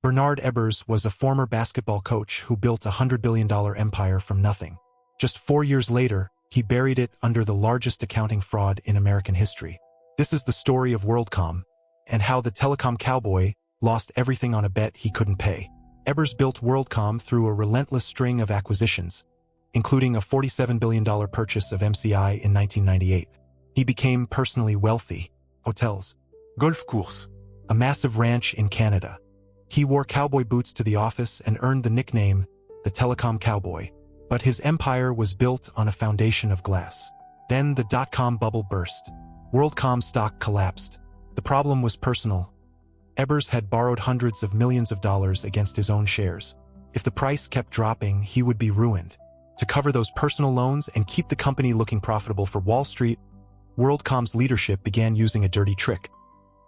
Bernard Ebbers was a former basketball coach who built a $100 billion empire from nothing. Just 4 years later, he buried it under the largest accounting fraud in American history. This is the story of WorldCom, and how the Telecom Cowboy lost everything on a bet he couldn't pay. Ebbers built WorldCom through a relentless string of acquisitions, including a $47 billion purchase of MCI in 1998. He became personally wealthy. Hotels, golf course, a massive ranch in Canada. He wore cowboy boots to the office and earned the nickname the Telecom Cowboy. But his empire was built on a foundation of glass. Then the dot-com bubble burst. WorldCom stock collapsed. The problem was personal. Ebbers had borrowed hundreds of millions of dollars against his own shares. If the price kept dropping, he would be ruined. To cover those personal loans and keep the company looking profitable for Wall Street, WorldCom's leadership began using a dirty trick.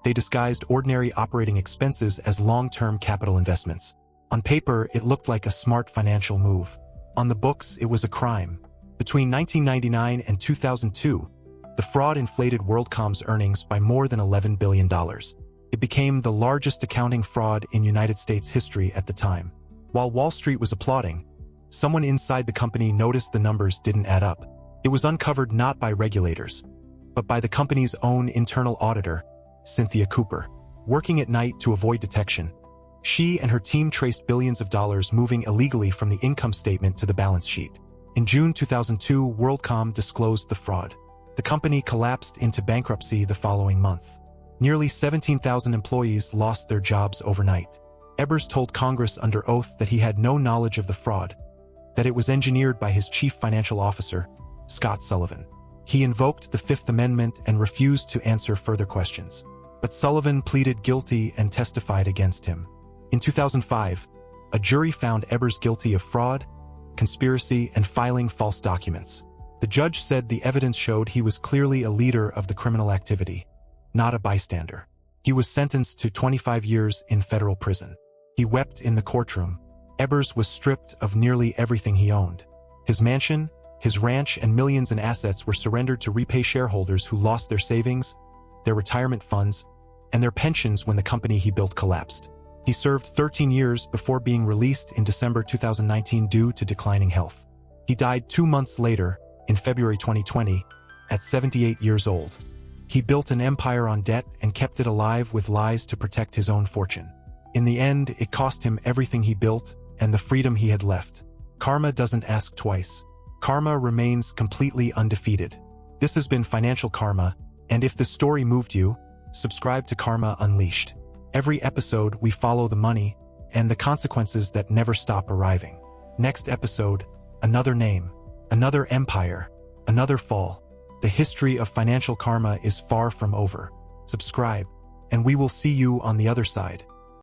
They disguised ordinary operating expenses as long-term capital investments. On paper, it looked like a smart financial move. On the books, it was a crime. Between 1999 and 2002, the fraud inflated WorldCom's earnings by more than $11 billion. It became the largest accounting fraud in United States history at the time. While Wall Street was applauding, someone inside the company noticed the numbers didn't add up. It was uncovered not by regulators, but by the company's own internal auditor, Cynthia Cooper. Working at night to avoid detection, she and her team traced billions of dollars moving illegally from the income statement to the balance sheet. In June 2002, WorldCom disclosed the fraud. The company collapsed into bankruptcy the following month. Nearly 17,000 employees lost their jobs overnight. Ebbers told Congress under oath that he had no knowledge of the fraud, that it was engineered by his chief financial officer, Scott Sullivan. He invoked the Fifth Amendment and refused to answer further questions. But Sullivan pleaded guilty and testified against him. In 2005, a jury found Ebbers guilty of fraud, conspiracy, and filing false documents. The judge said the evidence showed he was clearly a leader of the criminal activity, not a bystander. He was sentenced to 25 years in federal prison. He wept in the courtroom. Ebbers was stripped of nearly everything he owned. His mansion, his ranch, and millions in assets were surrendered to repay shareholders who lost their savings, their retirement funds, and their pensions when the company he built collapsed. He served 13 years before being released in December 2019 due to declining health. He died 2 months later, in February 2020, at 78 years old. He built an empire on debt and kept it alive with lies to protect his own fortune. In the end, it cost him everything he built and the freedom he had left. Karma doesn't ask twice. Karma remains completely undefeated. This has been Financial Karma, and if this story moved you, subscribe to Karma Unleashed. Every episode, we follow the money and the consequences that never stop arriving. Next episode, another name, another empire, another fall. The history of financial karma is far from over. Subscribe, and we will see you on the other side.